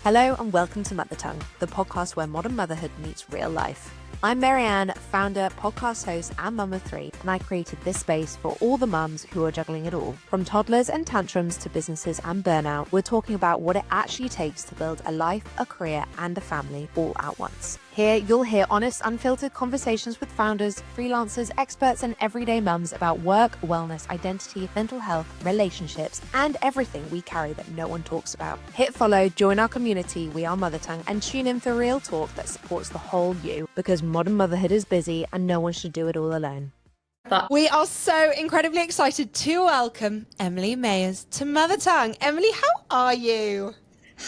Hello and welcome to Mother Tongue, the podcast where modern motherhood meets real life. I'm Marianne, founder, podcast host, and mum of three, and I created this space for all the mums who are juggling it all. From toddlers and tantrums to businesses and burnout, we're talking about what it actually takes to build a life, a career, and a family all at once. Here, you'll hear honest, unfiltered conversations with founders, freelancers, experts, and everyday mums about work, wellness, identity, mental health, relationships, and everything we carry that no one talks about. Hit follow, join our community, We Are Mother Tongue, and tune in for real talk that supports the whole you, because modern motherhood is busy and no one should do it all alone. We are so incredibly excited to welcome Emily Mayers to Mother Tongue. Emily, how are you?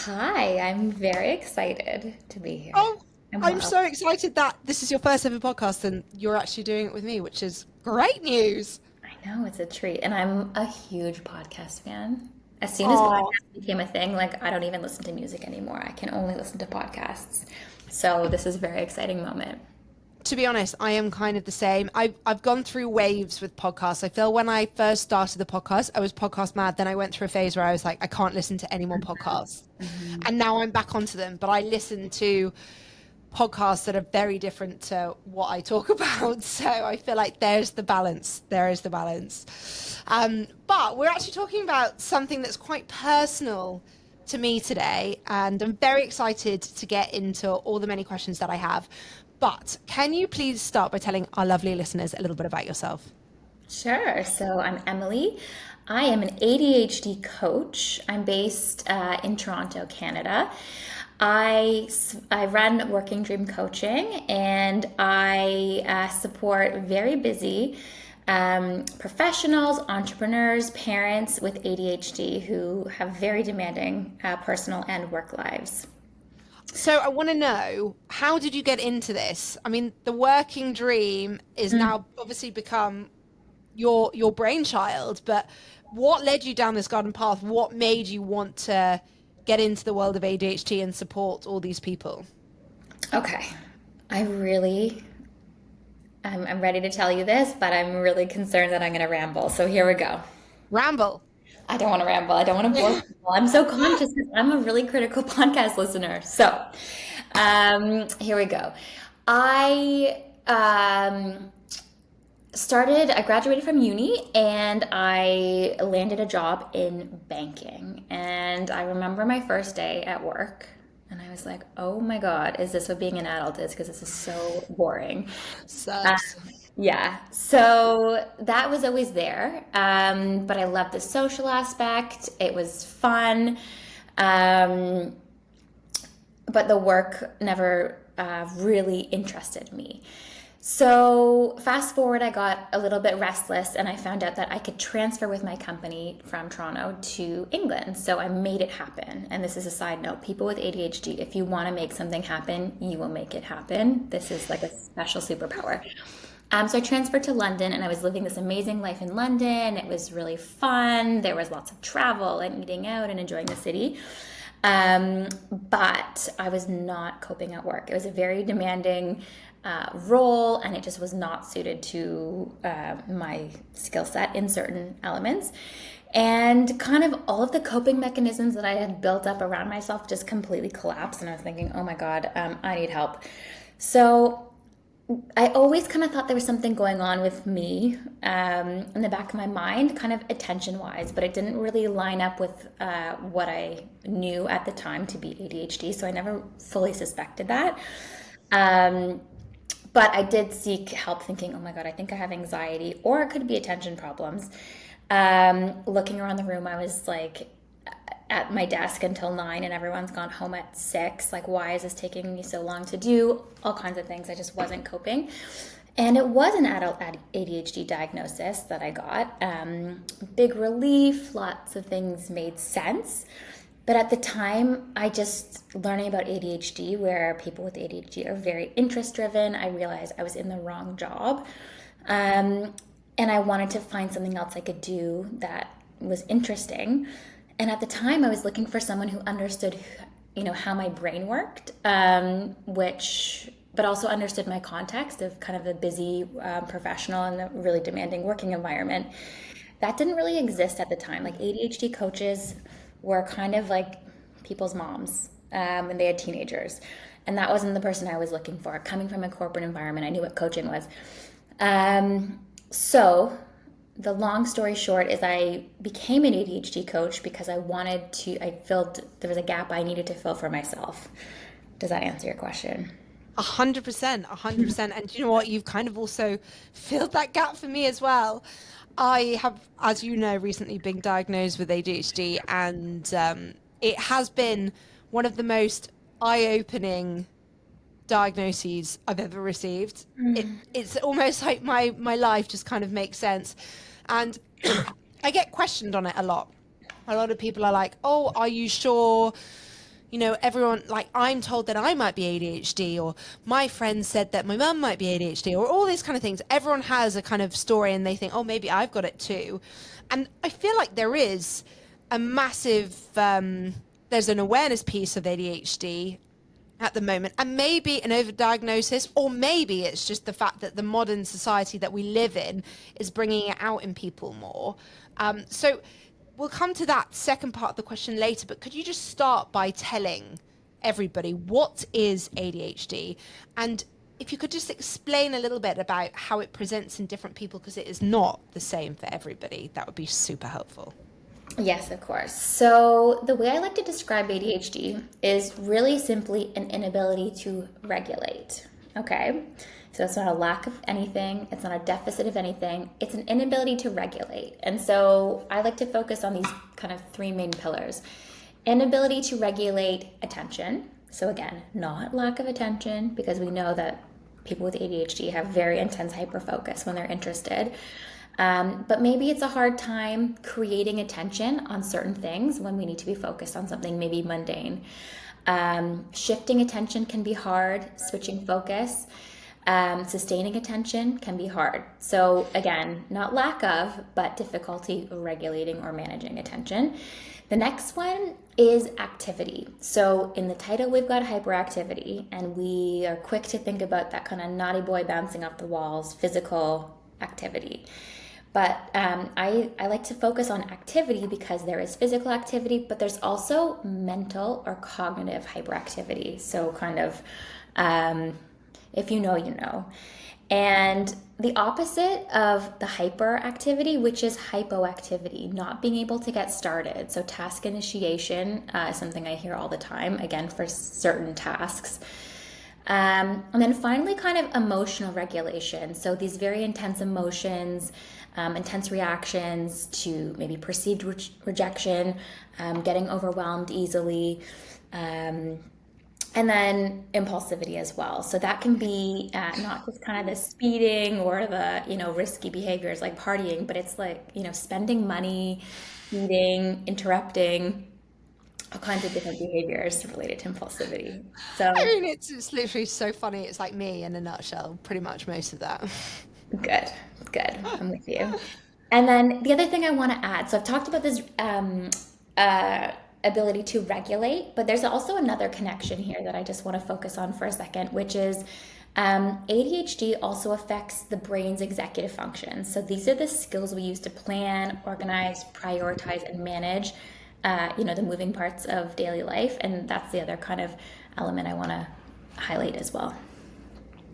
Hi, I'm very excited to be here. Oh, I'm so excited that this is your first ever podcast and you're actually doing it with me, which is great news. I know, it's a treat. And I'm a huge podcast fan. As soon as podcasts became a thing, I don't even listen to music anymore. I can only listen to podcasts. So this is a very exciting moment. To be honest, I am kind of the same. I've gone through waves with podcasts. I feel when I first started the podcast, I was podcast mad. Then I went through a phase where I was like, I can't listen to any more podcasts. And now I'm back onto them. But I listen to podcasts that are very different to what I talk about. So I feel like there's the balance. There is the balance. But we're actually talking about something that's quite personal to me today. And I'm very excited to get into all the many questions that I have. But can you please start by telling our lovely listeners a little bit about yourself? Sure. So I'm Emily. I am an ADHD coach. I'm based in Toronto, Canada. I run Working Dream Coaching, and I support very busy professionals, entrepreneurs, parents with ADHD who have very demanding personal and work lives. So I want to know, how did you get into this? I mean, the Working Dream is now obviously become your brainchild, but what led you down this garden path? What made you want to get into the world of ADHD and support all these people? Okay. I'm ready to tell you this, but I'm really concerned that I'm going to ramble. So here we go. Ramble. I don't want to ramble. I don't want to bore people. I'm so conscious because I'm a really critical podcast listener. So here we go. I graduated from uni and I landed a job in banking. And I remember my first day at work and I was like, oh my God, is this what being an adult is? Because this is so boring. Sucks. Yeah, so that was always there, but I loved the social aspect. It was fun, but the work never really interested me. So fast forward, I got a little bit restless and I found out that I could transfer with my company from Toronto to England. So I made it happen. And this is a side note, people with ADHD, if you want to make something happen, you will make it happen. This is like a special superpower. So I transferred to London and I was living this amazing life in London. It was really fun. There was lots of travel and eating out and enjoying the city. But I was not coping at work. It was a very demanding role and it just was not suited to my skill set in certain elements. And kind of all of the coping mechanisms that I had built up around myself just completely collapsed. And I was thinking, oh my God, I need help. So I always kind of thought there was something going on with me in the back of my mind, kind of attention-wise, but it didn't really line up with what I knew at the time to be ADHD, so I never fully suspected that. But I did seek help thinking, oh my God, I think I have anxiety, or it could be attention problems. Looking around the room, I was like at my desk until 9 and everyone's gone home at 6. Like, why is this taking me so long to do? All kinds of things. I just wasn't coping. And it was an adult ADHD diagnosis that I got. Big relief, lots of things made sense. But at the time, I just learning about ADHD, where people with ADHD are very interest driven, I realized I was in the wrong job. And I wanted to find something else I could do that was interesting. And at the time, I was looking for someone who understood, how my brain worked, but also understood my context of kind of a busy professional and a really demanding working environment. That didn't really exist at the time. Like ADHD coaches were kind of like people's moms. and they had teenagers. And that wasn't the person I was looking for. Coming from a corporate environment, I knew what coaching was. So the long story short is I became an ADHD coach because I felt there was a gap I needed to fill for myself. Does that answer your question? 100%. And you know what? You've kind of also filled that gap for me as well. I have, as you know, recently been diagnosed with ADHD, and it has been one of the most eye-opening diagnoses I've ever received. It's almost like my life just kind of makes sense. And I get questioned on it a lot. A lot of people are like, oh, are you sure? You know, everyone, like, I'm told that I might be ADHD, or my friend said that my mum might be ADHD, or all these kind of things. Everyone has a kind of story and they think, oh, maybe I've got it too. And I feel like there is a massive, there's an awareness piece of ADHD at the moment, and maybe an overdiagnosis, or maybe it's just the fact that the modern society that we live in is bringing it out in people more. So we'll come to that second part of the question later, but could you just start by telling everybody what is ADHD, and if you could just explain a little bit about how it presents in different people, because it is not the same for everybody, that would be super helpful. Yes, of course. So the way I like to describe ADHD is really simply an inability to regulate. Okay? So it's not a lack of anything. It's not a deficit of anything. It's an inability to regulate. And so I like to focus on these kind of three main pillars. Inability to regulate attention. So again, not lack of attention, because we know that people with ADHD have very intense hyperfocus when they're interested. But maybe it's a hard time creating attention on certain things when we need to be focused on something maybe mundane. Shifting attention can be hard, switching focus, sustaining attention can be hard. So again, not lack of, but difficulty regulating or managing attention. The next one is activity. So in the title, we've got hyperactivity, and we are quick to think about that kind of naughty boy bouncing off the walls, physical activity. But I like to focus on activity because there is physical activity, but there's also mental or cognitive hyperactivity. So kind of, if you know, you know. And the opposite of the hyperactivity, which is hypoactivity, not being able to get started. So task initiation is something I hear all the time, again, for certain tasks. And then finally, kind of emotional regulation. So these very intense emotions, intense reactions to maybe perceived rejection, getting overwhelmed easily, and then impulsivity as well. So that can be not just kind of the speeding or the, risky behaviors like partying, but it's like, spending money, eating, interrupting, all kinds of different behaviors related to impulsivity. So I mean, it's literally so funny. It's like me in a nutshell, pretty much most of that. Good. I'm with you. And then the other thing I want to add, so I've talked about this ability to regulate, but there's also another connection here that I just want to focus on for a second, which is ADHD also affects the brain's executive function. So these are the skills we use to plan, organize, prioritize, and manage, the moving parts of daily life. And that's the other kind of element I want to highlight as well.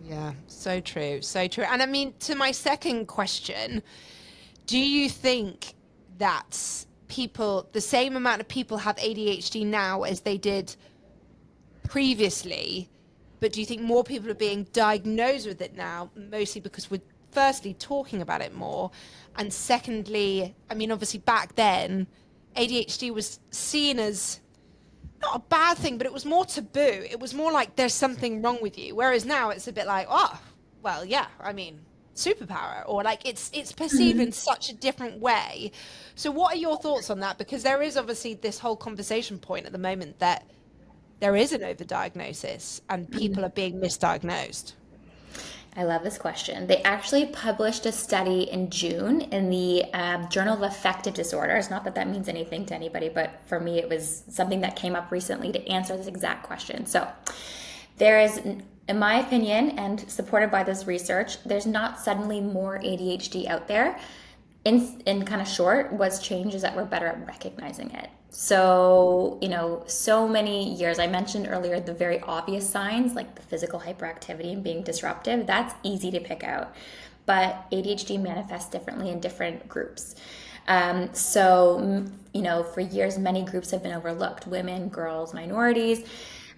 Yeah, so true. And I mean, to my second question, do you think that the same amount of people have ADHD now as they did previously, but do you think more people are being diagnosed with it now, mostly because we're firstly talking about it more, and secondly, I mean, obviously back then, ADHD was seen as not a bad thing, but it was more taboo. It was more like there's something wrong with you. Whereas now it's a bit like, oh, well, yeah, I mean, superpower, or like it's perceived in such a different way. So what are your thoughts on that? Because there is obviously this whole conversation point at the moment that there is an overdiagnosis and people are being misdiagnosed. I love this question. They actually published a study in June in the Journal of Affective Disorders. Not that that means anything to anybody, but for me, it was something that came up recently to answer this exact question. So there is, in my opinion, and supported by this research, there's not suddenly more ADHD out there. In kind of short, what's changed is that we're better at recognizing it. So, so many years, I mentioned earlier the very obvious signs like the physical hyperactivity and being disruptive, that's easy to pick out. But ADHD manifests differently in different groups. For years, many groups have been overlooked: women, girls, minorities.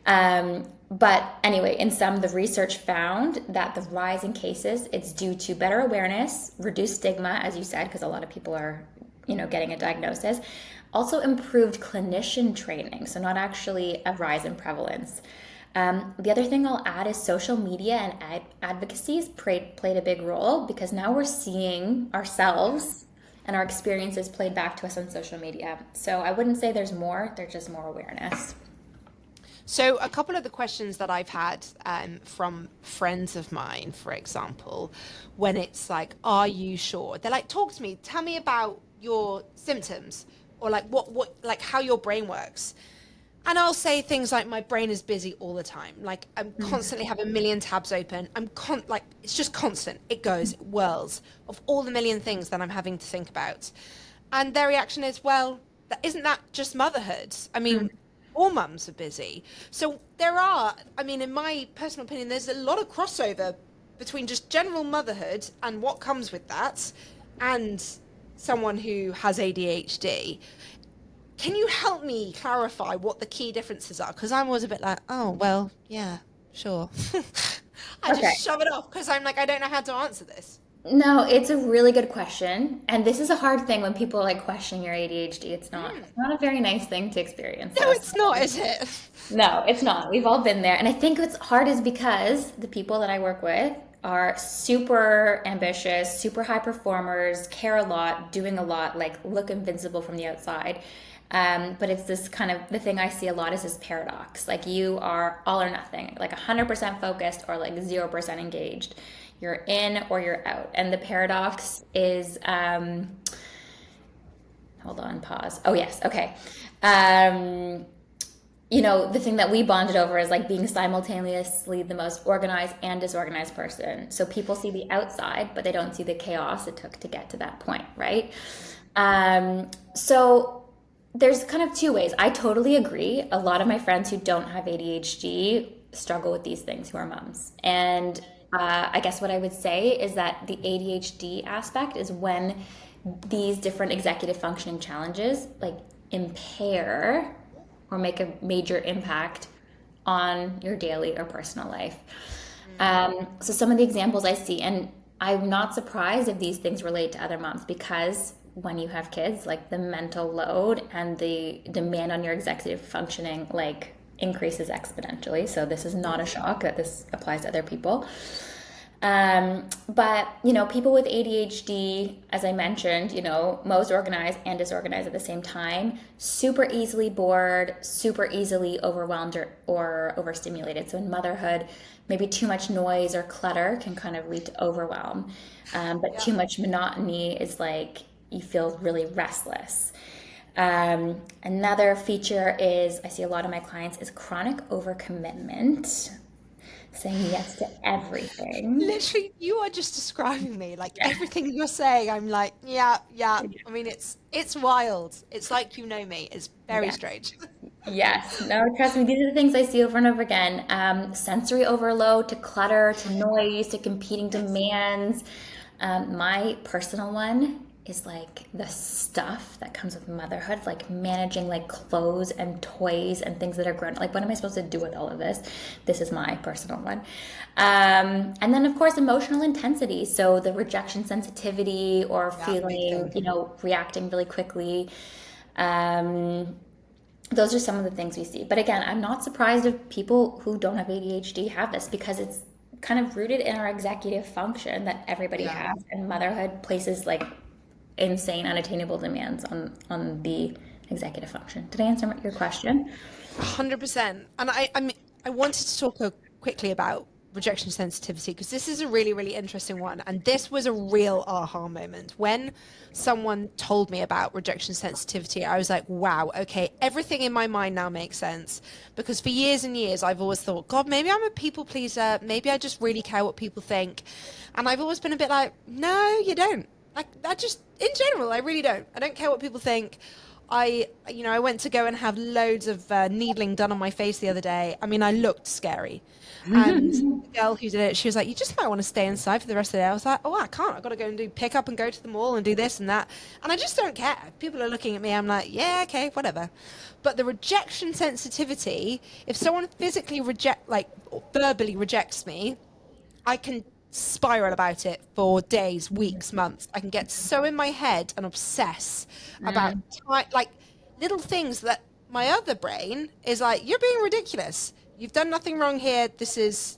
But anyway, in some, the research found that the rise in cases, it's due to better awareness, reduced stigma, as you said, because a lot of people are, getting a diagnosis. Also improved clinician training, so not actually a rise in prevalence. The other thing I'll add is social media and advocacies played a big role, because now we're seeing ourselves and our experiences played back to us on social media. So I wouldn't say there's more, there's just more awareness. So a couple of the questions that I've had from friends of mine, for example, when it's like, are you sure? They're like, talk to me, tell me about your symptoms, or like what like how your brain works. And I'll say things like, my brain is busy all the time. Like I'm constantly have a million tabs open. Like it's just constant. It goes, it whirls of all the million things that I'm having to think about. And their reaction is, well, isn't that just motherhood? I mean, all mums are busy. So in my personal opinion, there's a lot of crossover between just general motherhood and what comes with that, and someone who has ADHD. Can you help me clarify what the key differences are? Because I'm always a bit like, oh, well, yeah, sure. I just shove it off because I'm like, I don't know how to answer this. No, it's a really good question. And this is a hard thing when people like question your ADHD. It's not a very nice thing to experience. No, it's not, is it? No, it's not. We've all been there. And I think what's hard is because the people that I work with are super ambitious, super high performers, care a lot, doing a lot, like look invincible from the outside. But it's this kind of, the thing I see a lot is this paradox. Like you are all or nothing, like 100% focused or like 0% engaged. You're in or you're out. And the paradox is, hold on, pause. Oh, yes. Okay. The thing that we bonded over is like being simultaneously the most organized and disorganized person. So people see the outside, but they don't see the chaos it took to get to that point, right? So there's kind of two ways. I totally agree. A lot of my friends who don't have ADHD struggle with these things, who are moms. And I guess what I would say is that the ADHD aspect is when these different executive functioning challenges like impair or make a major impact on your daily or personal life. So some of the examples I see, and I'm not surprised if these things relate to other moms, because when you have kids, like the mental load and the demand on your executive functioning like increases exponentially. So this is not a shock that this applies to other people. But people with ADHD, as I mentioned, most organized and disorganized at the same time, super easily bored, super easily overwhelmed or overstimulated. So in motherhood, maybe too much noise or clutter can kind of lead to overwhelm. But too much monotony is like, you feel really restless. Another feature is, I see a lot of my clients, is chronic overcommitment, saying yes to everything. Literally, you are just describing me. Like everything you're saying, I'm like, yeah. I mean, it's wild. It's like, me. It's very strange. Yes. No, trust me. These are the things I see over and over again. Sensory overload, to clutter, to noise, to competing demands. My personal one is like the stuff that comes with motherhood, like managing like clothes and toys and things that are grown. Like, what am I supposed to do with all of this? This is my personal one. And then of course, emotional intensity. So the rejection sensitivity or feeling, reacting really quickly. Those are some of the things we see. But again, I'm not surprised if people who don't have ADHD have this, because it's kind of rooted in our executive function that everybody has, and motherhood places like insane, unattainable demands on the executive function. Did I answer your question? 100%. And I wanted to talk quickly about rejection sensitivity, because this is a really, really interesting one. And this was a real aha moment. When someone told me about rejection sensitivity, I was like, wow, okay, everything in my mind now makes sense. Because for years and years, I've always thought, God, maybe I'm a people pleaser. Maybe I just really care what people think. And I've always been a bit like, no, you don't. Like, that just, in general, I really don't. I don't care what people think. I went to go and have loads of needling done on my face the other day. I mean, I looked scary. And the girl who did it, she was like, you just might want to stay inside for the rest of the day. I was like, oh, I can't. I've got to go and do pick up and go to the mall and do this and that. And I just don't care. People are looking at me. I'm like, yeah, okay, whatever. But the rejection sensitivity, if someone physically verbally rejects me, I can spiral about it for days, weeks, months. I can get so in my head and obsess about like little things that my other brain is like, you're being ridiculous. You've done nothing wrong here. This is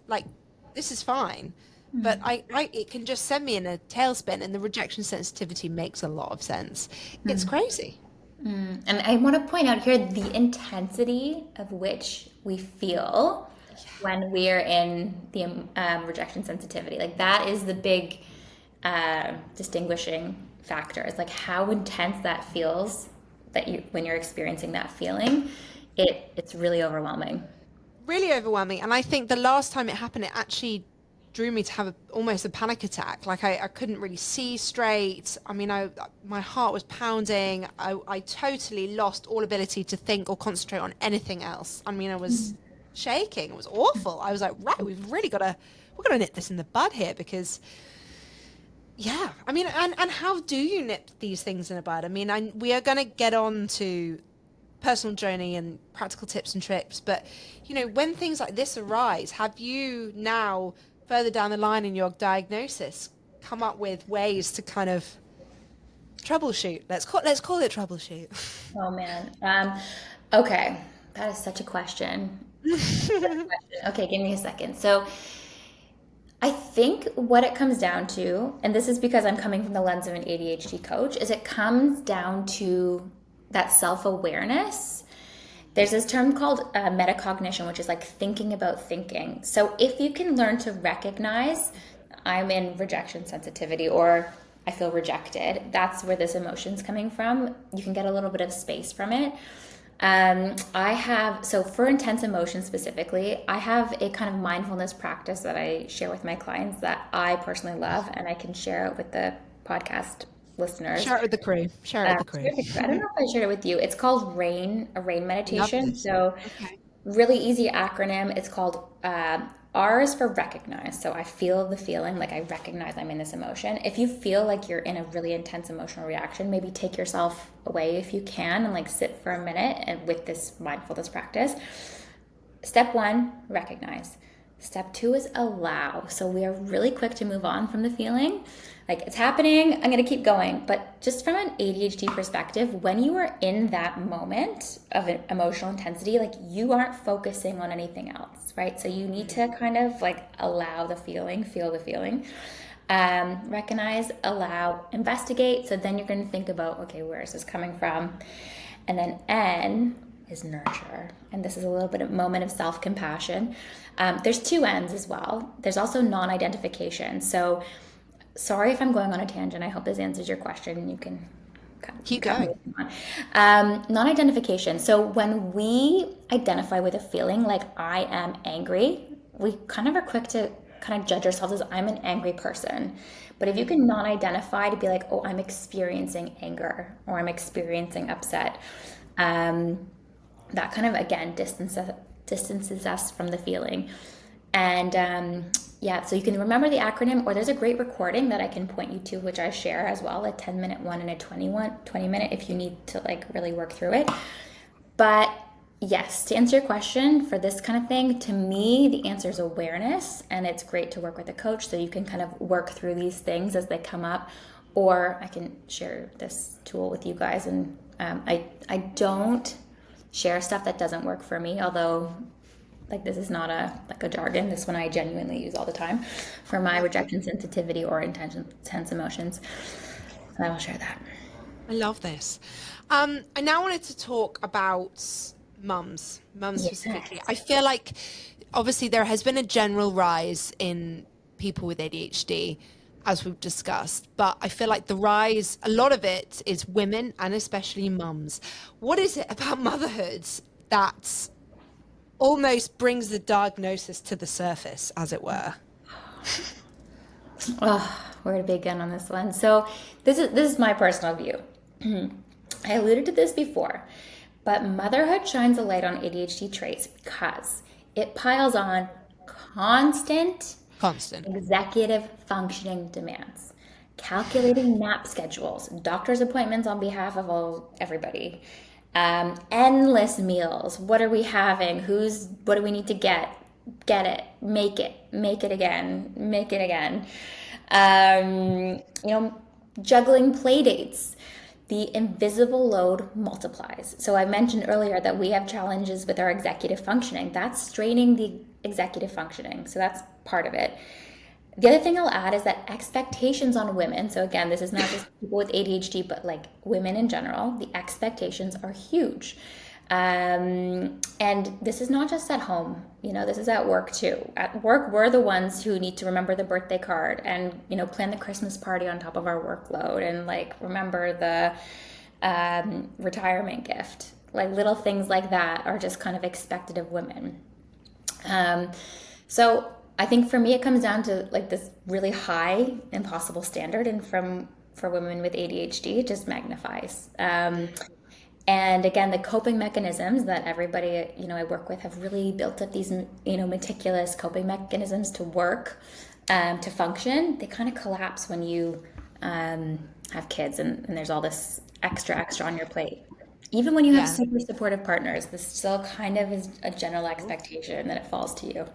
fine. But it can just send me in a tailspin, and the rejection sensitivity makes a lot of sense. It's crazy. And I want to point out here the intensity of which we feel when we are in the rejection sensitivity. Like that is the big distinguishing factor. It's like how intense that feels when you're experiencing that feeling. It's really overwhelming. Really overwhelming. And I think the last time it happened, it actually drew me to have almost a panic attack. Like I couldn't really see straight. I mean, my heart was pounding. I totally lost all ability to think or concentrate on anything else. I mean, I was shaking. It was awful. I was like, right, we're gonna nip this in the bud here, because yeah, I mean, and how do you nip these things in the bud? I mean, we are going to get on to personal journey and practical tips and tricks, but when things like this arise, have you now further down the line in your diagnosis come up with ways to kind of troubleshoot? Let's call it troubleshoot. Oh man. Okay, that is such a question. Okay, give me a second. So I think what it comes down to, and this is because I'm coming from the lens of an ADHD coach, is it comes down to that self-awareness. There's this term called metacognition, which is like thinking about thinking. So if you can learn to recognize I'm in rejection sensitivity, or I feel rejected, that's where this emotion's coming from. You can get a little bit of space from it. So for intense emotions specifically, I have a kind of mindfulness practice that I share with my clients that I personally love, and I can share it with the podcast listeners. Share it with the crew. I don't know if I shared it with you. It's called a rain meditation. So really easy acronym. It's called R is for recognize. So I feel the feeling, like I recognize I'm in this emotion. If you feel like you're in a really intense emotional reaction, maybe take yourself away if you can and like sit for a minute and with this mindfulness practice. Step 1, recognize. Step 2 is allow. So we are really quick to move on from the feeling. Like it's happening, I'm going to keep going. But just from an ADHD perspective, when you are in that moment of an emotional intensity, like you aren't focusing on anything else, right? So you need to kind of like allow the feeling, feel the feeling, recognize, allow, investigate. So then you're going to think about, okay, where is this coming from? And then N is nurture. And this is a little bit of moment of self-compassion. There's 2 N's as well. There's also non-identification. So sorry if I'm going on a tangent. I hope this answers your question. You can keep going. Non-identification. So when we identify with a feeling like I am angry, we kind of are quick to kind of judge ourselves as I'm an angry person. But if you can non-identify to be like, oh, I'm experiencing anger or I'm experiencing upset, that kind of, again, distances us from the feeling. And so you can remember the acronym, or there's a great recording that I can point you to, which I share as well, a 10-minute one and a 20-minute if you need to like really work through it. But yes, to answer your question for this kind of thing, to me, the answer is awareness, and it's great to work with a coach so you can kind of work through these things as they come up, or I can share this tool with you guys. And I don't share stuff that doesn't work for me, although like this is not a jargon. This one I genuinely use all the time for my rejection sensitivity or intense emotions. And I will share that. I love this. I now wanted to talk about mums specifically. I feel like obviously there has been a general rise in people with ADHD, as we've discussed, but I feel like the rise, a lot of it is women and especially mums. What is it about motherhood that almost brings the diagnosis to the surface, as it were? Oh, where to begin on this one? So this is my personal view. I alluded to this before, but motherhood shines a light on ADHD traits because it piles on constant executive functioning demands, calculating nap schedules, doctor's appointments on behalf of everybody, endless meals. What are we having? What do we need to get? Get it, make it again, make it again. Juggling play dates. The invisible load multiplies. So I mentioned earlier that we have challenges with our executive functioning. That's straining the executive functioning. So that's part of it. The other thing I'll add is that expectations on women, so again, this is not just people with ADHD, but like women in general, the expectations are huge. And this is not just at home, this is at work too. At work, we're the ones who need to remember the birthday card and, plan the Christmas party on top of our workload and like remember the retirement gift. Like little things like that are just kind of expected of women. So I think for me, it comes down to like this really high impossible standard. And for women with ADHD, it just magnifies. And again, the coping mechanisms that everybody, I work with have really built up these, meticulous coping mechanisms to work, to function. They kind of collapse when you have kids and there's all this extra on your plate. Even when you have super supportive partners, this still kind of is a general expectation that it falls to you.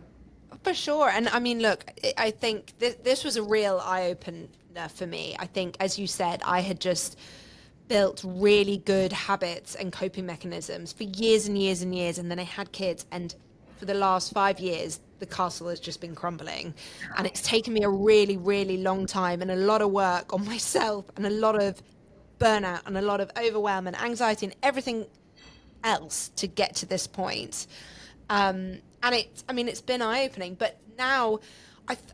For sure. And I mean, look, I think this was a real eye-opener for me. I think, as you said, I had just built really good habits and coping mechanisms for years and years and years. And then I had kids. And for the last 5 years, the castle has just been crumbling. And it's taken me a really, really long time and a lot of work on myself and a lot of burnout and a lot of overwhelm and anxiety and everything else to get to this point. And it's been eye-opening, but now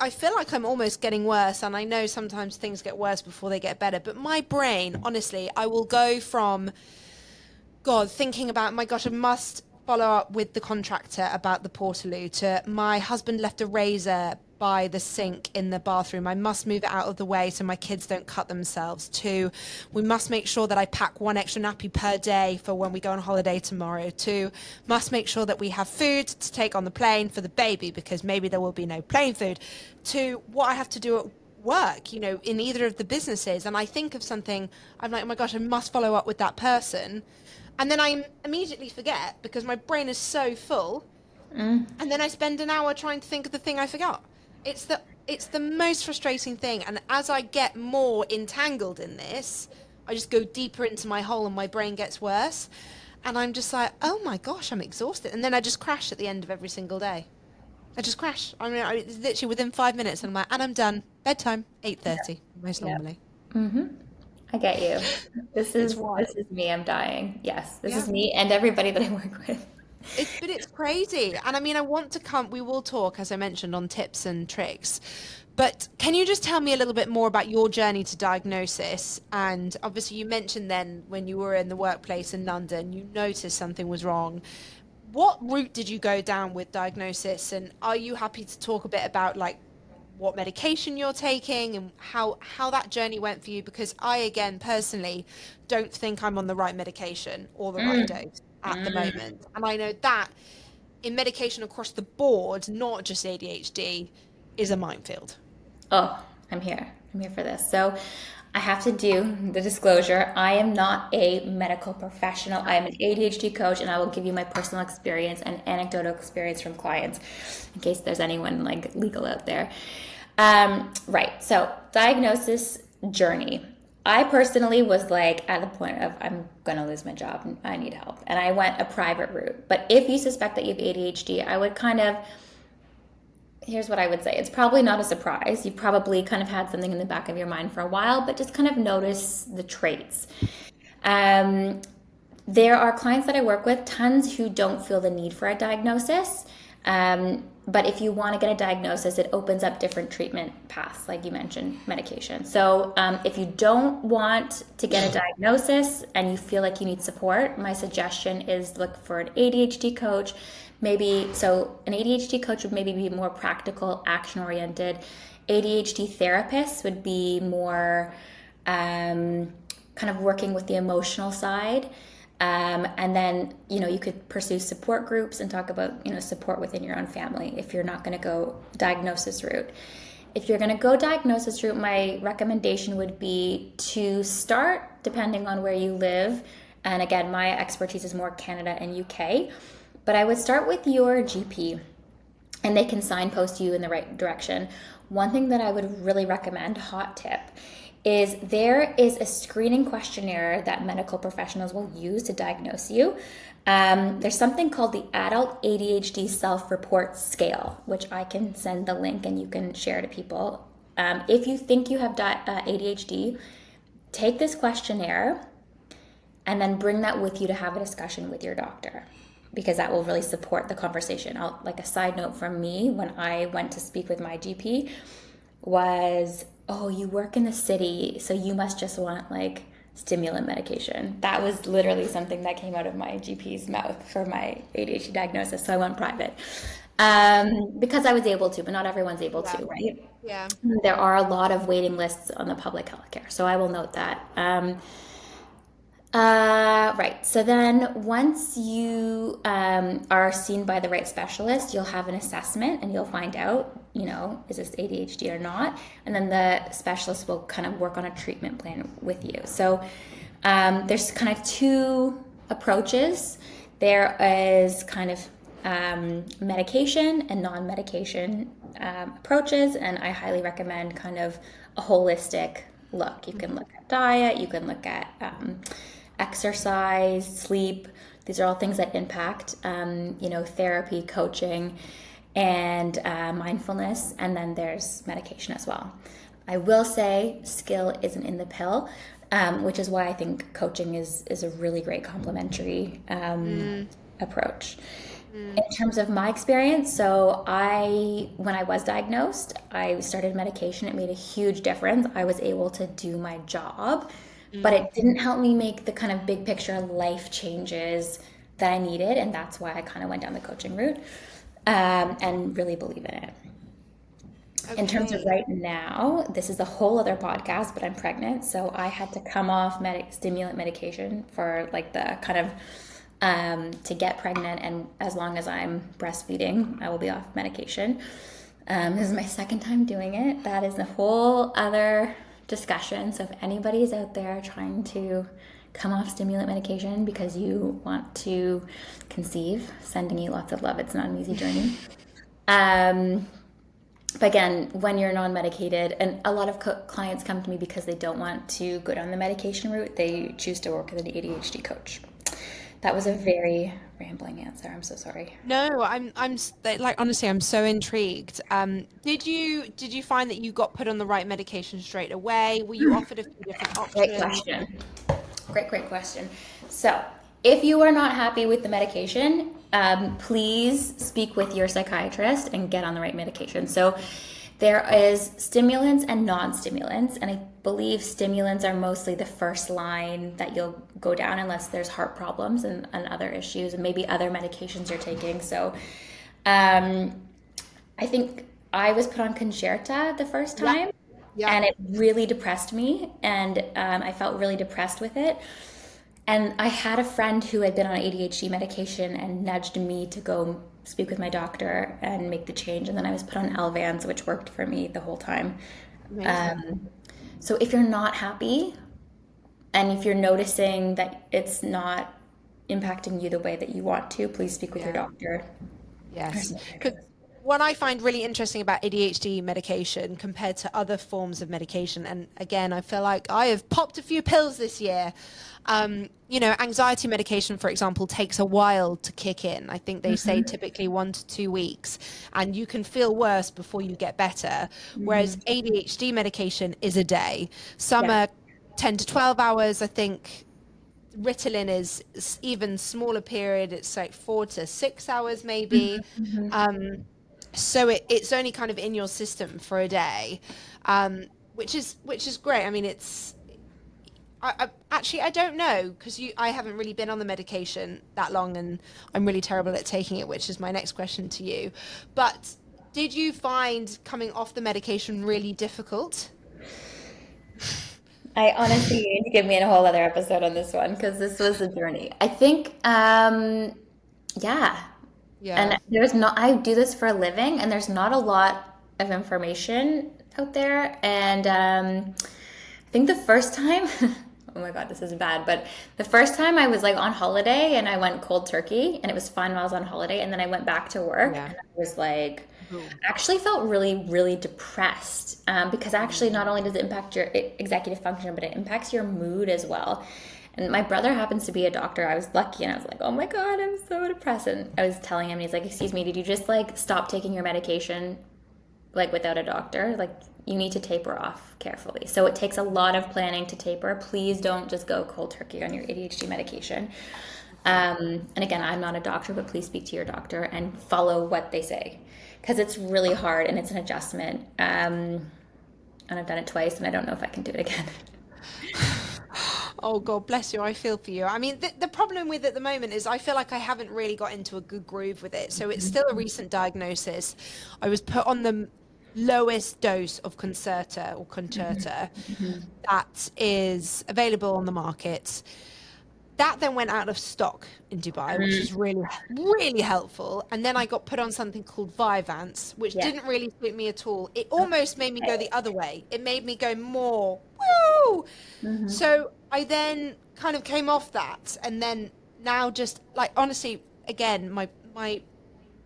I feel like I'm almost getting worse. And I know sometimes things get worse before they get better, but my brain, honestly, I will go from thinking about, my gosh, I must follow up with the contractor about the portaloo, to my husband left a razor by the sink in the bathroom, I must move it out of the way so my kids don't cut themselves, to we must make sure that I pack one extra nappy per day for when we go on holiday tomorrow, to must make sure that we have food to take on the plane for the baby because maybe there will be no plane food, to what I have to do at work, in either of the businesses. And I think of something, I'm like, oh my gosh, I must follow up with that person. And then I immediately forget because my brain is so full. And then I spend an hour trying to think of the thing I forgot. It's the most frustrating thing. And as I get more entangled in this, I just go deeper into my hole and my brain gets worse. And I'm just like, oh my gosh, I'm exhausted. And then I just crash at the end of every single day. I just crash. It's literally within 5 minutes and I'm like, and I'm done. Bedtime, 8:30, most normally. I get you. This is me. I'm dying. Yes, this is me and everybody that I work with. But it's crazy. And I want to we will talk, as I mentioned, on tips and tricks. But can you just tell me a little bit more about your journey to diagnosis? And obviously you mentioned then when you were in the workplace in London, you noticed something was wrong. What route did you go down with diagnosis? And are you happy to talk a bit about like what medication you're taking and how that journey went for you? Because I, again, personally don't think I'm on the right medication or the right dose at the moment. And I know that in medication across the board, not just ADHD, is a minefield. Oh, I'm here for this. So I have to do the disclosure. I am not a medical professional. I am an ADHD coach, and I will give you my personal experience and anecdotal experience from clients in case there's anyone like legal out there. Right. So diagnosis journey. I personally was like at the point of I'm going to lose my job and I need help. And I went a private route. But if you suspect that you have ADHD, I would here's what I would say. It's probably not a surprise. You've probably kind of had something in the back of your mind for a while, but just kind of notice the traits. There are clients that I work with, tons who don't feel the need for a diagnosis. But if you want to get a diagnosis, it opens up different treatment paths, like you mentioned, medication. So if you don't want to get a diagnosis and you feel like you need support, my suggestion is look for an ADHD coach. An ADHD coach would maybe be more practical, action-oriented. ADHD therapists would be more kind of working with the emotional side. And then, you could pursue support groups and talk about, support within your own family if you're not going to go diagnosis route. If you're going to go diagnosis route, my recommendation would be to start, depending on where you live. And again, my expertise is more Canada and UK, but I would start with your GP and they can signpost you in the right direction. One thing that I would really recommend, hot tip, is there is a screening questionnaire that medical professionals will use to diagnose you. There's something called the Adult ADHD Self-Report Scale, which I can send the link and you can share to people. If you think you have ADHD, take this questionnaire and then bring that with you to have a discussion with your doctor, because that will really support the conversation. Like a side note from me, when I went to speak with my GP was, oh, you work in the city, so you must just want like stimulant medication. That was literally something that came out of my GP's mouth for my ADHD diagnosis. So I went private because I was able to, but not everyone's able to, right? Yeah. There are a lot of waiting lists on the public healthcare. So I will note that. Right. So then once you are seen by the right specialist, you'll have an assessment and you'll find out, is this ADHD or not? And then the specialist will kind of work on a treatment plan with you. So there's kind of two approaches. There is kind of medication and non-medication approaches, and I highly recommend kind of a holistic look. You can look at diet, you can look at exercise, sleep. These are all things that impact, therapy, coaching, and mindfulness. And then there's medication as well. I will say skill isn't in the pill, which is why I think coaching is a really great complementary approach. In terms of my experience, so when I was diagnosed, I started medication. It made a huge difference. I was able to do my job, but it didn't help me make the kind of big picture life changes that I needed. And that's why I kind of went down the coaching route and really believe in it. Okay. In terms of right now, this is a whole other podcast, but I'm pregnant. So I had to come off stimulant medication for like the kind of to get pregnant, and as long as I'm breastfeeding, I will be off medication. This is my second time doing it. That is a whole other discussion. So if anybody's out there trying to come off stimulant medication because you want to conceive, sending you lots of love. It's not an easy journey. But again, when you're non-medicated, and a lot of clients come to me because they don't want to go down the medication route, they choose to work with an ADHD coach. That was a very rambling answer. I'm so sorry. No, I'm like, honestly, I'm so intrigued. Did you find that you got put on the right medication straight away? Were you offered a few different options? Great question. So if you are not happy with the medication, please speak with your psychiatrist and get on the right medication. So there is stimulants and non-stimulants, and I believe stimulants are mostly the first line that you'll go down unless there's heart problems and other issues and maybe other medications you're taking. So I think I was put on Concerta the first time, and it really depressed me, and I felt really depressed with it. And I had a friend who had been on ADHD medication and nudged me to go speak with my doctor and make the change. And then I was put on Elvans, which worked for me the whole time. So if you're not happy and if you're noticing that it's not impacting you the way that you want to, please speak with your doctor. Yes. What I find really interesting about ADHD medication compared to other forms of medication, and again, I feel like I have popped a few pills this year. Anxiety medication, for example, takes a while to kick in. I think they say typically 1 to 2 weeks, and you can feel worse before you get better. Whereas ADHD medication is a day. Some are 10 to 12 hours. I think Ritalin is even smaller period. It's like 4 to 6 hours maybe. So it's only kind of in your system for a day, which is great. I mean, I don't know, because I haven't really been on the medication that long, and I'm really terrible at taking it, which is my next question to you. But did you find coming off the medication really difficult? I honestly you need to give me a whole other episode on this one because this was a journey. I think, yeah. And Yeah. there's not, I do this for a living, and there's not a lot of information out there. And I think the first time, oh my God, this is bad, but the first time I was like on holiday and I went cold turkey, and it was fine while I was on holiday. And then I went back to work Yeah. and I was like, Boom. I actually felt really, really depressed because actually not only does it impact your executive function, but it impacts your mood as well. And my brother happens to be a doctor. I was lucky, and I was like, oh my God, I'm so depressed. And I was telling him, and he's like, excuse me, did you just like stop taking your medication like without a doctor? Like you need to taper off carefully. So it takes a lot of planning to taper. Please don't just go cold turkey on your ADHD medication. And again, I'm not a doctor, but please speak to your doctor and follow what they say because it's really hard and it's an adjustment. And I've done it twice, and I don't know if I can do it again. Oh God, bless you. I feel for you. I mean, the problem with it at the moment is I feel like I haven't really got into a good groove with it. So it's still a recent diagnosis. I was put on the lowest dose of Concerta that is available on the market. That then went out of stock in Dubai, which is really, really helpful. And then I got put on something called Vyvanse, which Yeah. didn't really suit me at all. It almost made me go Okay. the other way. It made me go more, woo! So I then kind of came off that. And then now just like, honestly, again, my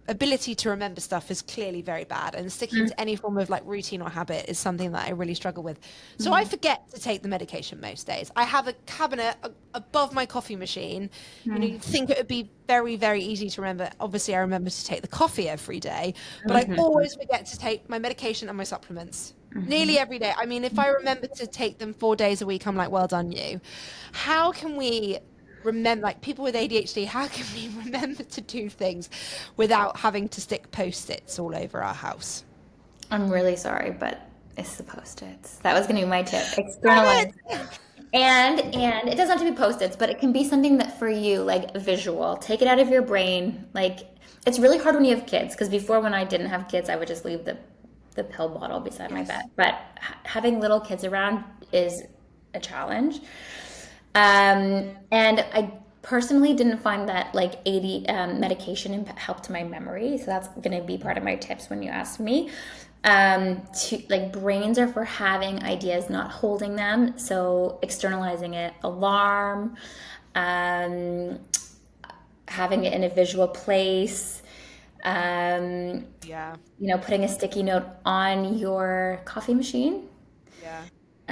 ability to remember stuff is clearly very bad, and sticking to any form of like routine or habit is something that I really struggle with. So I forget to take the medication most days. I have a cabinet above my coffee machine. You know, you'd think it would be very, very easy to remember. Obviously, I remember to take the coffee every day, but I always forget to take my medication and my supplements. Nearly every day. I mean, if I remember to take them 4 days a week, I'm like, well done, you. How can we remember, like people with ADHD, how can we remember to do things without having to stick post-its all over our house? I'm really sorry, but it's the post-its. That was gonna be my tip. Damn Externalize. it! And it doesn't have to be post-its, but it can be something that for you, like visual. Take it out of your brain. Like it's really hard when you have kids, because before when I didn't have kids, I would just leave the pill bottle beside my bed. Yes. But having little kids around is a challenge. And I personally didn't find that like 80 medication helped my memory. So that's going to be part of my tips when you ask me. To like brains are for having ideas, not holding them. So externalizing it, alarm, um, having it in a visual place, Yeah, putting a sticky note on your coffee machine. yeah.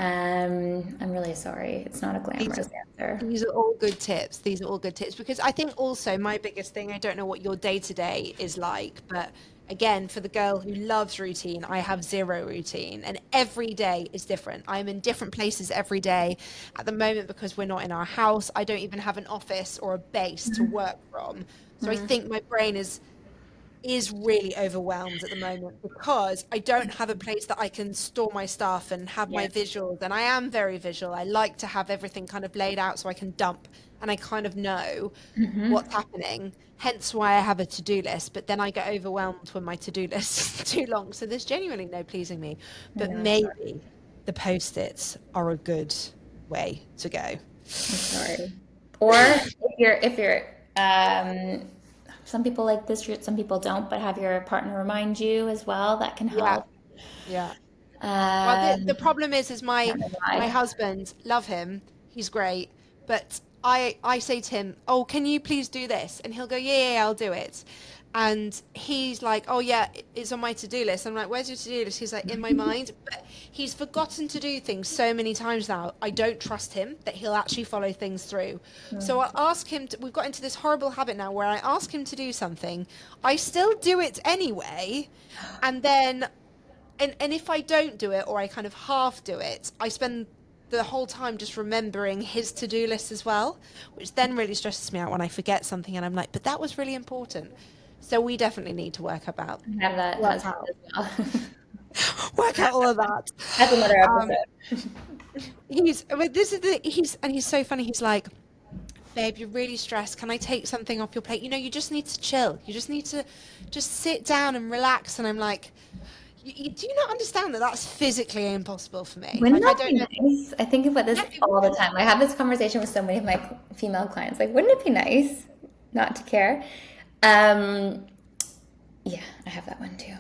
I'm really sorry. It's not a These glamorous answer. these are all good tips. These are all good tips because I think also my biggest thing, I don't know what your day to day is like, but again, for the girl who loves routine, I have zero routine and every day is different. I'm in different places every day. At the moment, because we're not in our house, I don't even have an office or a base to work from. So I think my brain is really overwhelmed at the moment because I don't have a place that I can store my stuff and have my Yeah. visuals. And I am very visual. I like to have everything kind of laid out so I can dump and I kind of know what's happening. Hence why I have a to-do list. But then I get overwhelmed when my to-do list is too long. So there's genuinely no pleasing me. I But know, sorry. maybe the post-its are a good way to go. I'm sorry. Or if you're some people like this route, some people don't, but have your partner remind you as well. That can Yeah, help. yeah. Well, the Um, problem is I don't know my why. husband, love him, he's great, but I say to him, "Oh, can you please do this?" And he'll go, "Yeah, yeah, yeah, I'll do it." And he's like, "Oh yeah, it's on my to-do list." I'm like, "Where's your to-do list?" He's like, "In my mind." But he's forgotten to do things so many times now. I don't trust him that he'll actually follow things through. So I'll ask him to, we've got into this horrible habit now where I ask him to do something, I still do it anyway, and then and if I don't do it or I kind of half do it, I spend the whole time just remembering his to-do list as well, which then really stresses me out when I forget something and I'm like, but that was really important. So we definitely need to I have that work husband out, as well. work out all of that. That's another Um, episode. but this is he's so funny. He's like, babe, you're really stressed. Can I take something off your plate? You just need to chill. You just need to just sit down and relax. And I'm like, You do not understand that that's physically impossible for me. Wouldn't Like, I that don't be know. nice? I think about this Yeah, it all the would. time. I have this conversation with so many of my female clients. Like, wouldn't it be nice not to care? Um, yeah, I have that one too.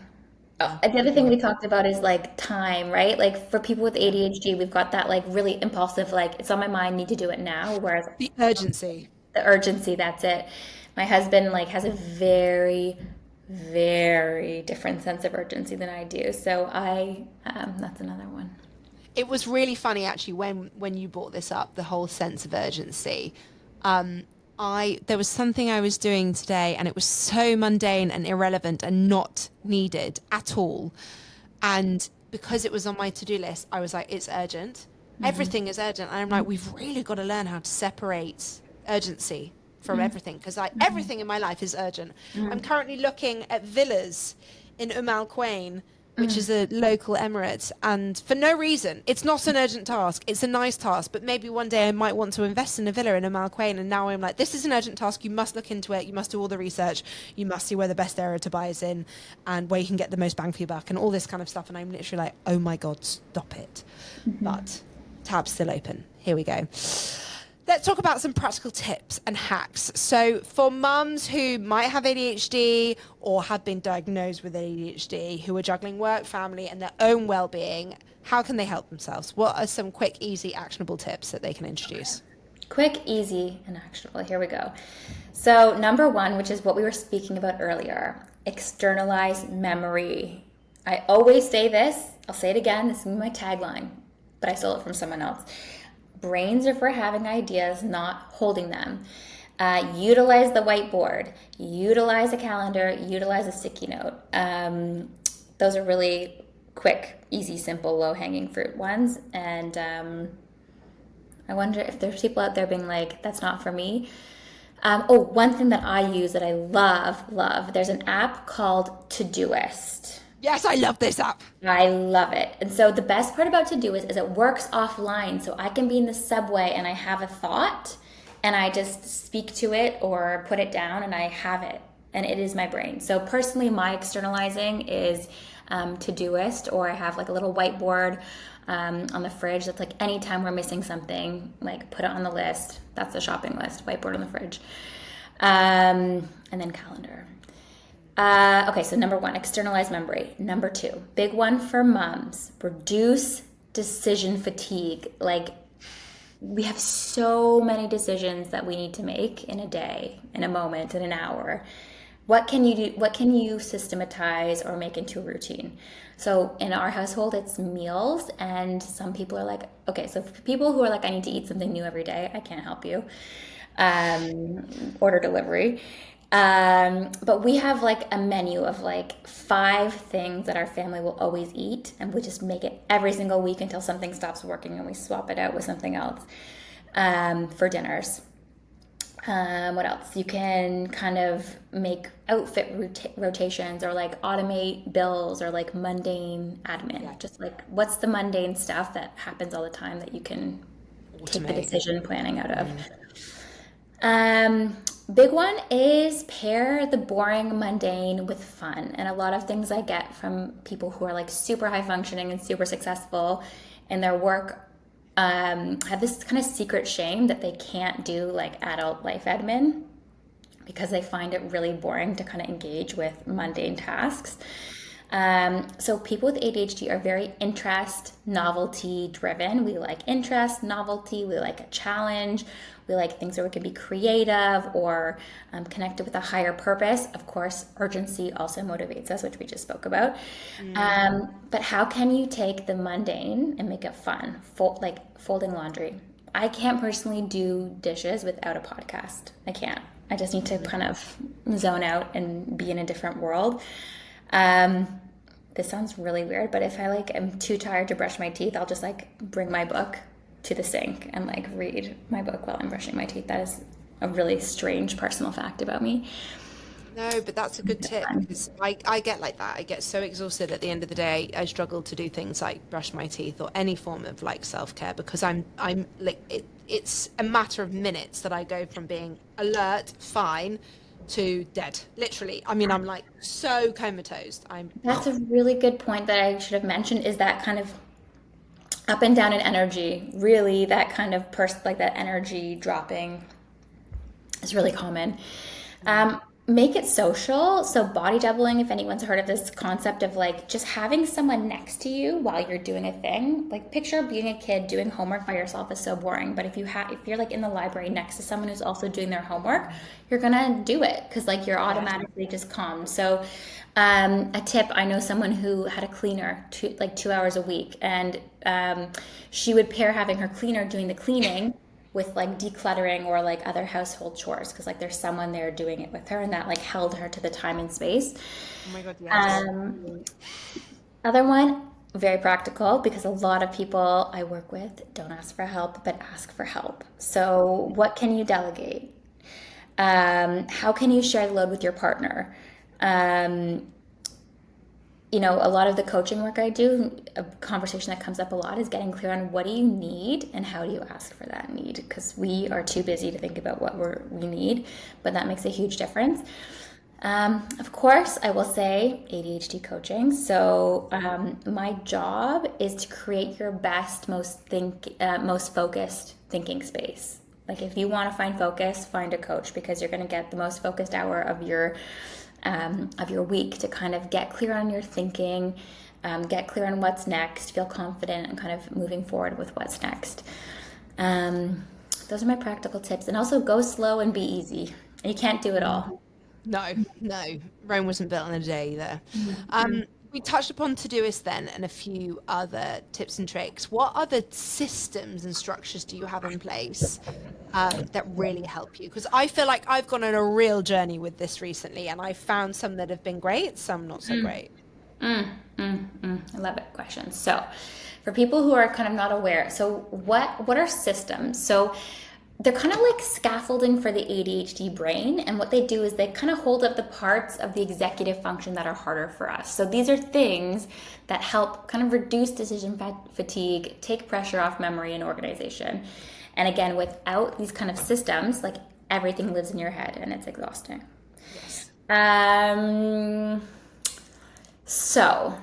Oh, Yeah, the I other do. thing we talked about is like time, right? Like for people with Yeah. ADHD, we've got that like really impulsive, like it's on my mind, need to do it now. Whereas The urgency. the urgency, that's it. My husband like has a very, very different sense of urgency than I do. So that's another one. It was really funny actually when you brought this up, the whole sense of urgency. Um, there was something I was doing today, and it was so mundane and irrelevant and not needed at all. And because it was on my to-do list, I was like, it's urgent. Everything is urgent. And I'm like, we've really got to learn how to separate urgency from everything, because like everything in my life is urgent. I'm currently looking at villas in Al Quwain, which is a local emirate, and for no reason. It's not an urgent task. It's a nice task, but maybe one day I might want to invest in a villa in Al Quwain, and now I'm like, this is an urgent task. You must look into it. You must do all the research. You must see where the best area to buy is in, and where you can get the most bang for your buck, and all this kind of stuff. And I'm literally like, oh my God, stop it. But tab's still open. Here we go. Let's talk about some practical tips and hacks. So for mums who might have ADHD or have been diagnosed with ADHD, who are juggling work, family, and their own well-being, how can they help themselves? What are some quick, easy, actionable tips that they can introduce? Quick, easy, and actionable. Here we go. So, number one, which is what we were speaking about earlier, externalize memory. I always say this, I'll say it again, this is my tagline, but I stole it from someone else. Brains are for having ideas, not holding them. Utilize the whiteboard, utilize a calendar, utilize a sticky note. Those are really quick, easy, simple, low-hanging fruit ones. And I wonder if there's people out there being like, that's not for me. One thing that I use that I love, there's an app called Todoist. Yes, I love this app. I love it. And so the best part about Todoist is it works offline. So I can be in the subway and I have a thought and I just speak to it or put it down and I have it. And it is my brain. So personally, my externalizing is Todoist, or I have like a little whiteboard on the fridge that's like anytime we're missing something, like put it on the list. That's the shopping list, whiteboard on the fridge. And then calendar. Okay, so number one, externalize memory. Number two, big one for moms, reduce decision fatigue. Like, we have so many decisions that we need to make in a day, in a moment, in an hour. What can you do? What can you systematize or make into a routine? So in our household, it's meals, and some people are like, okay, so for people who are like, I need to eat something new every day, I can't help you. Order delivery. But we have like a menu of like 5 things that our family will always eat, and we just make it every single week until something stops working and we swap it out with something else for dinners. What else? You can kind of make outfit rotations, or like automate bills, or like mundane admin. Yeah. Just like, what's the mundane stuff that happens all the time that you can take the Automate. decision planning out of? Big one is pair the boring, mundane with fun. And a lot of things I get from people who are like super high functioning and super successful in their work have this kind of secret shame that they can't do like adult life admin because they find it really boring to kind of engage with mundane tasks. So people with ADHD are very interest, novelty driven. We like interest, novelty, we like a challenge. We like things where we can be creative or connected with a higher purpose. Of course, urgency also motivates us, which we just spoke about. But how can you take the mundane and make it fun? Like folding laundry. I can't personally do dishes without a podcast. I can't. I just need to kind of zone out and be in a different world. This sounds really weird, but if I like am too tired to brush my teeth, I'll just like bring my book to the sink and like read my book while I'm brushing my teeth. That is a really strange personal fact about me. No, but that's a good tip, because I get like that. I get so exhausted at the end of the day. I struggle to do things like brush my teeth or any form of like self-care, because I'm like it's a matter of minutes that I go from being alert, fine, to dead, literally. I mean, I'm like so comatose. That's a really good point that I should have mentioned, is that kind of up and down in energy. Really, that kind of person, like that energy dropping, is really common. Make it social. So body doubling, if anyone's heard of this concept of like just having someone next to you while you're doing a thing. Like picture being a kid doing homework by yourself is so boring. But if you're like in the library next to someone who's also doing their homework, you're gonna do it because like you're automatically just calmed. So a tip, I know someone who had a cleaner 2 hours a week, and she would pair having her cleaner doing the cleaning with like decluttering or like other household chores, because like there's someone there doing it with her, and that like held her to the time and space. Oh my God, yes. Other one, very practical, because a lot of people I work with don't ask for help but ask for help. So what can you delegate? How can you share the load with your partner? A lot of the coaching work I do, a conversation that comes up a lot is getting clear on what do you need and how do you ask for that need, because we are too busy to think about what we need, but that makes a huge difference. Of course, I will say ADHD coaching. So my job is to create your best, most focused thinking space. Like if you want to find focus, find a coach, because you're going to get the most focused hour of your week to kind of get clear on your thinking, get clear on what's next, feel confident, and kind of moving forward with what's next. Those are my practical tips. And also go slow and be easy. You can't do it all. No, Rome wasn't built in a day either. We touched upon Todoist then and a few other tips and tricks. What other systems and structures do you have in place that really help you? Because I feel like I've gone on a real journey with this recently, and I've found some that have been great, some not so great. I love it. Question. So for people who are kind of not aware, so what are systems? So they're kind of like scaffolding for the ADHD brain. And what they do is they kind of hold up the parts of the executive function that are harder for us. So these are things that help kind of reduce decision fatigue, take pressure off memory and organization. And again, without these kind of systems, like everything lives in your head and it's exhausting. Yes. So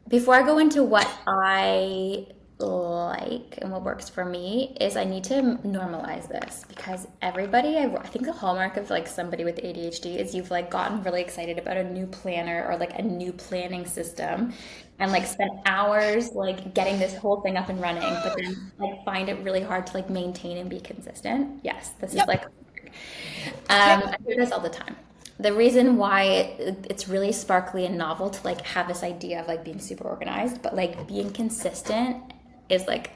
before I go into what I like and what works for me, is I need to normalize this, because everybody, I think the hallmark of like somebody with ADHD is you've like gotten really excited about a new planner or like a new planning system and like spent hours like getting this whole thing up and running, but then like find it really hard to like maintain and be consistent. Yes, this is like I do this all the time. The reason why it's really sparkly and novel to like have this idea of like being super organized, but like being consistent is like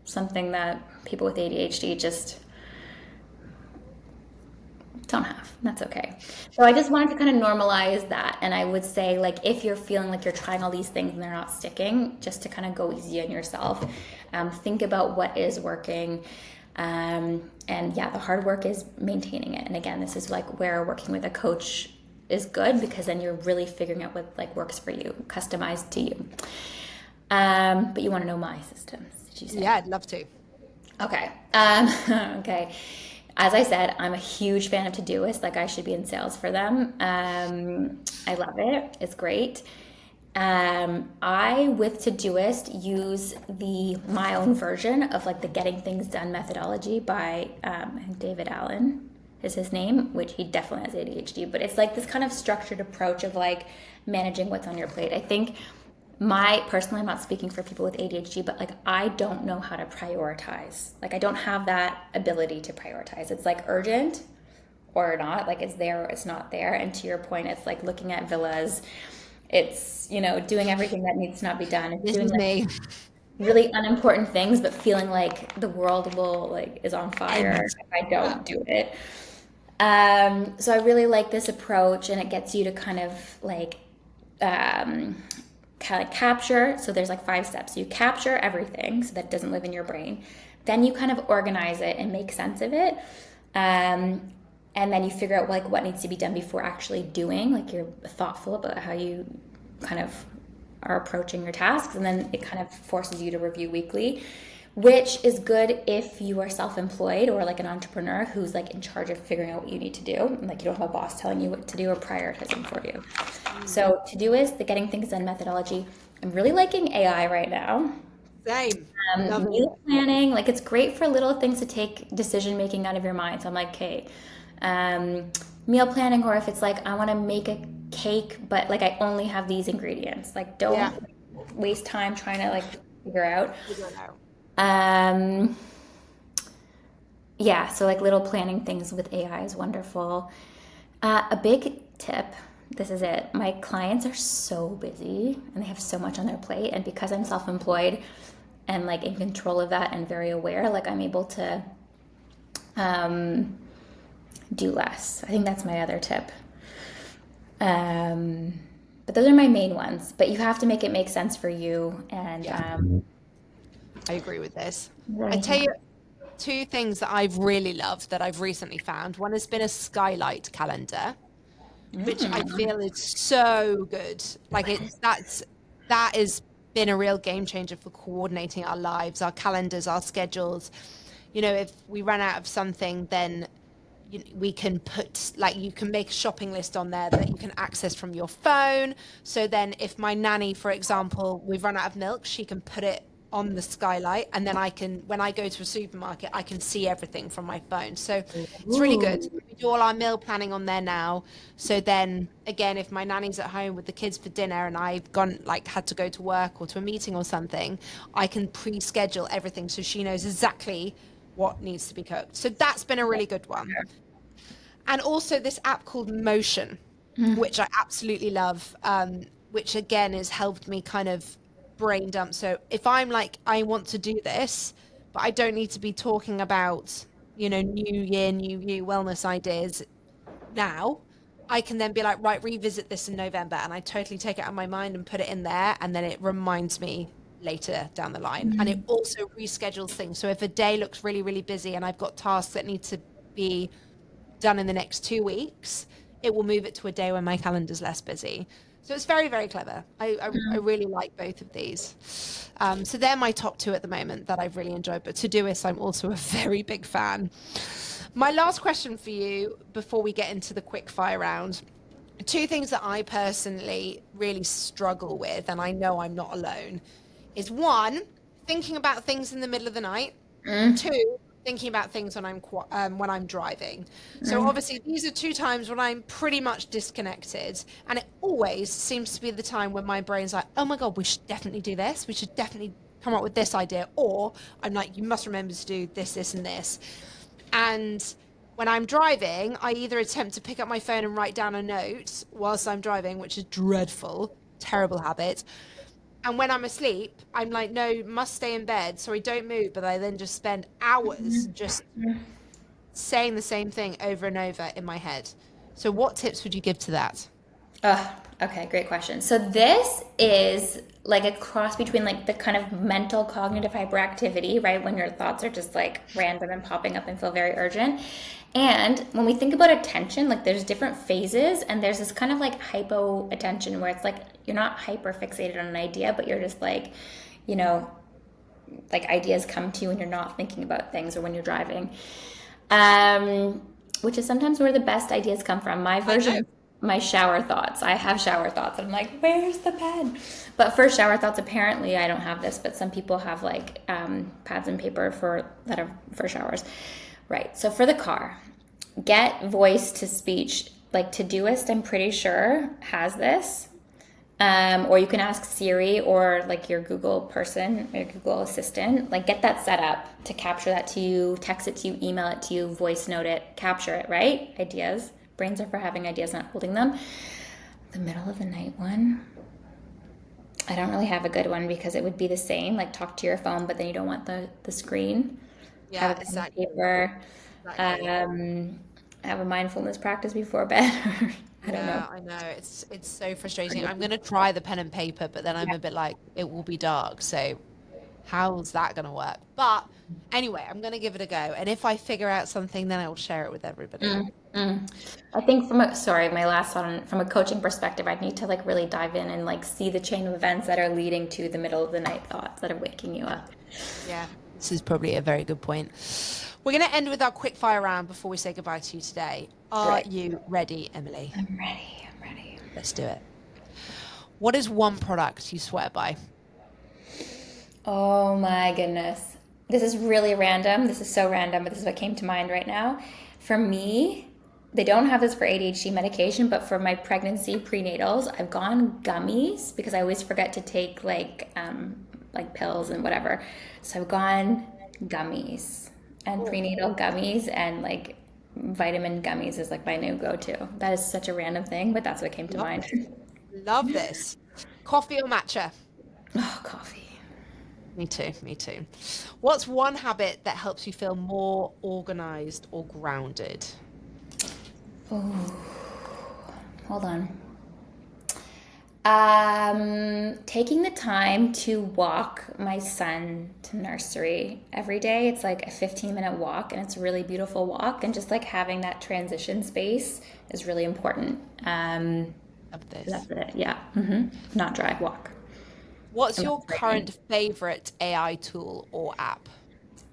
something that people with ADHD just don't have. That's okay. So I just wanted to kind of normalize that. And I would say, like, if you're feeling like you're trying all these things and they're not sticking, just to kind of go easy on yourself. Think about what is working. And yeah, the hard work is maintaining it. And again, this is like where working with a coach is good, because then you're really figuring out what like works for you, customized to you. But you want to know my systems, did you say? Yeah, I'd love to. Okay. Okay. As I said, I'm a huge fan of Todoist. Like I should be in sales for them. I love it. It's great. I, with Todoist, use my own version of like the Getting Things Done methodology by David Allen is his name, which he definitely has ADHD, but it's like this kind of structured approach of like managing what's on your plate. I think personally, I'm not speaking for people with ADHD, but like I don't know how to prioritize. Like I don't have that ability to prioritize. It's like urgent or not, like it's there or it's not there. And to your point, it's like looking at villas. It's, doing everything that needs to not be done. It's doing like really unimportant things, but feeling like the world is on fire if I don't do it. So I really like this approach, and it gets you to kind of like capture. So there's like 5 steps. You capture everything so that it doesn't live in your brain. Then you kind of organize it and make sense of it. And then you figure out like what needs to be done before actually doing. Like you're thoughtful about how you kind of are approaching your tasks, and then it kind of forces you to review weekly. which is good if you are self-employed or like an entrepreneur who's like in charge of figuring out what you need to do. And like you don't have a boss telling you what to do or prioritizing for you. So Todoist, the getting things done methodology. I'm really liking AI right now. Same. Meal planning, like it's great for little things to take decision making out of your mind. So I'm like, okay, meal planning, or if it's like I want to make a cake, but like I only have these ingredients. Like don't waste time trying to like figure out. Yeah, so like little planning things with AI is wonderful. A big tip, this is it. My clients are so busy and they have so much on their plate. And because I'm self-employed and like in control of that and very aware, like I'm able to do less. I think that's my other tip. But those are my main ones. But you have to make it make sense for you. And I agree with this. I tell you, two things that I've really loved that I've recently found. One has been a skylight calendar, which I feel is so good. Like that has been a real game changer for coordinating our lives, our calendars, our schedules. You know, if we run out of something, then we can put, like, you can make a shopping list on there that you can access from your phone. So then if my nanny, for example, we've run out of milk, she can put it on the skylight, and then I can, when I go to a supermarket, I can see everything from my phone. So it's really good. We do all our meal planning on there now. So then again, if my nanny's at home with the kids for dinner and I've gone, like, had to go to work or to a meeting or something, I can pre-schedule everything so she knows exactly what needs to be cooked. So that's been a really good one. And also this app called Motion, which I absolutely love, which again has helped me kind of brain dump. So if I'm like, I want to do this, but I don't need to be talking about, you know, new year, new you wellness ideas now, I can then be like, right, revisit this in November. And I totally take it out of my mind and put it in there. And then it reminds me later down the line. And it also reschedules things. So if a day looks really, really busy and I've got tasks that need to be done in the next 2 weeks, it will move it to a day when my calendar's less busy. So it's very, very clever. I really like both of these. So they're my top two at the moment that I've really enjoyed. But Todoist, I'm also a very big fan. My last question for you before we get into the quick fire round. Two things that I personally really struggle with, and I know I'm not alone, is one, thinking about things in the middle of the night. Two, thinking about things when I'm driving. So obviously these are two times when I'm pretty much disconnected, and it always seems to be the time when my brain's like, oh my God, we should definitely do this. We should definitely come up with this idea. Or I'm like, you must remember to do this, this, and this. And when I'm driving, I either attempt to pick up my phone and write down a note whilst I'm driving, which is dreadful, terrible habit. And when I'm asleep, I'm like, no, must stay in bed. So I don't move, but I then just spend hours just saying the same thing over and over in my head. So what tips would you give to that? Okay, great question. So this is like a cross between like the kind of mental cognitive hyperactivity, right? When your thoughts are just like random and popping up and feel very urgent. And when we think about attention, like there's different phases, and there's this kind of like hypo attention where it's like you're not hyper fixated on an idea, but you're just like, you know, like ideas come to you when you're not thinking about things or when you're driving, which is sometimes where the best ideas come from. My version, my shower thoughts. I have shower thoughts. I'm like, where's the pen? But for shower thoughts, apparently I don't have this, but some people have like pads and paper that are for showers. Right. So for the car, get voice to speech. Like Todoist, I'm pretty sure has this. Or you can ask Siri or like your Google person, your Google Assistant, like get that set up to capture that to you, text it to you, email it to you, voice note it, capture it, right? Ideas. Brains are for having ideas, not holding them. The middle of the night one, I don't really have a good one because it would be the same, like talk to your phone, but then you don't want the screen. Yeah, have exactly. Paper. Have a mindfulness practice before bed. I don't know. I know. It's so frustrating. I'm going to try the pen and paper, but then I'm a bit like, it will be dark. So how's that going to work? But anyway, I'm going to give it a go. And if I figure out something, then I will share it with everybody. I think my last one, from a coaching perspective, I'd need to like really dive in and like see the chain of events that are leading to the middle of the night thoughts that are waking you up. Yeah. This is probably a very good point. We're going to end with our quick fire round before we say goodbye to you today. Are you ready, Emily? I'm ready. I'm ready. Let's do it. What is one product you swear by? Oh my goodness. This is really random. This is so random, but this is what came to mind right now. For me, they don't have this for ADHD medication, but for my pregnancy prenatals, I've gone gummies because I always forget to take like pills and whatever. So I've gone gummies and prenatal gummies, and like vitamin gummies is like my new go-to. That is such a random thing, but that's what came to mind. Love this. Coffee or matcha? Oh, coffee. Me too, me too. What's one habit that helps you feel more organized or grounded? Oh, hold on. Taking the time to walk my son to nursery every day. It's like a 15-minute walk, and it's a really beautiful walk. And just like having that transition space is really important. Love this. That's it. Yeah. Not drive, walk. What's your current favorite AI tool or app?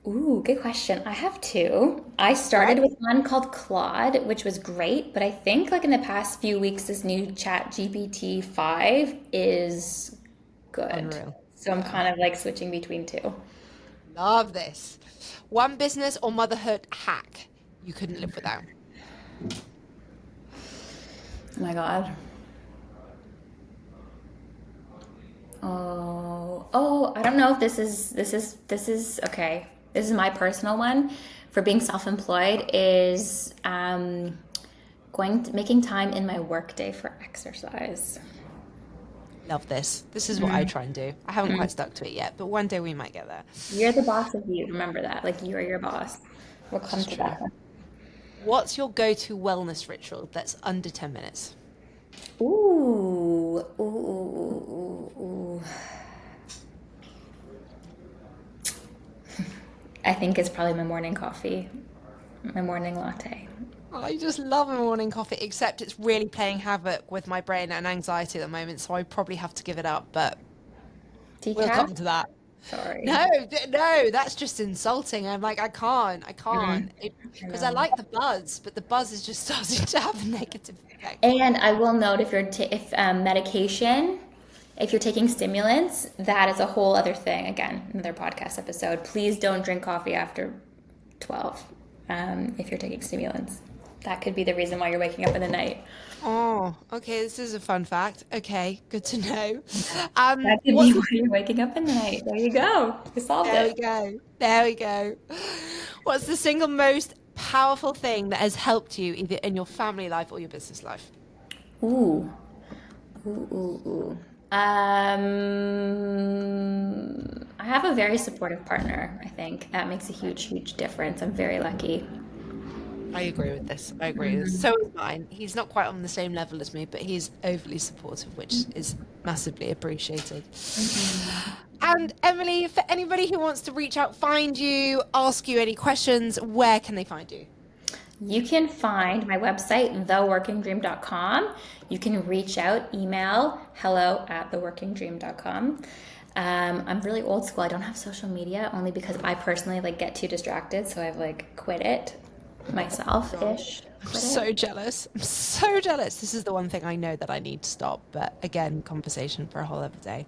Ooh, good question. I have two. I started with one called Claude, which was great, but I think like in the past few weeks, this new Chat GPT 5 is good. Unreal. So I'm kind of like switching between two. Love this. One business or motherhood hack you couldn't live without? Oh my God. Oh, I don't know if this is okay. This is my personal one for being self-employed is making time in my workday for exercise. Love this. This is what I try and do. I haven't quite stuck to it yet, but one day we might get there. You're the boss of you. Remember that. Like you are your boss. We'll come to that one. What's your go-to wellness ritual that's under 10 minutes? Ooh. I think it's probably my morning coffee, my morning latte. I just love a morning coffee, except it's really playing havoc with my brain and anxiety at the moment, so I probably have to give it up, but we'll come to that. Sorry. No, that's just insulting. I'm like, I can't, because I like the buzz, but the buzz is just starting to have a negative effect. And I will note if medication, if you're taking stimulants, that is a whole other thing. Again, another podcast episode. Please don't drink coffee after 12 if you're taking stimulants. That could be the reason why you're waking up in the night. Oh, okay. This is a fun fact. Okay, good to know. That could be why you're waking up in the night. There you go. We solved it. There we go. What's the single most powerful thing that has helped you either in your family life or your business life? Ooh. I have a very supportive partner, I think. That makes a huge difference. I'm very lucky. I agree with this. I agree. So is mine. He's not quite on the same level as me, but he's overly supportive, which is massively appreciated. And Emily, for anybody who wants to reach out, find you, ask you any questions, where can they find you? You can find my website, theworkingdream.com. You can reach out, email hello@theworkingdream.com. I'm really old school. I don't have social media only because I personally like get too distracted. So I've like quit it myself-ish. I'm so jealous. I'm so jealous. This is the one thing I know that I need to stop. But again, conversation for a whole other day.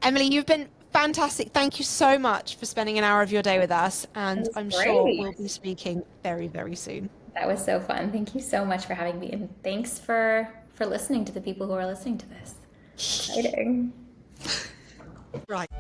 Emily, you've been fantastic. Thank you so much for spending an hour of your day with us. And I'm sure we'll be speaking very, very soon. That was so fun. Thank you so much for having me. And thanks for listening to the people who are listening to this. Exciting. Right.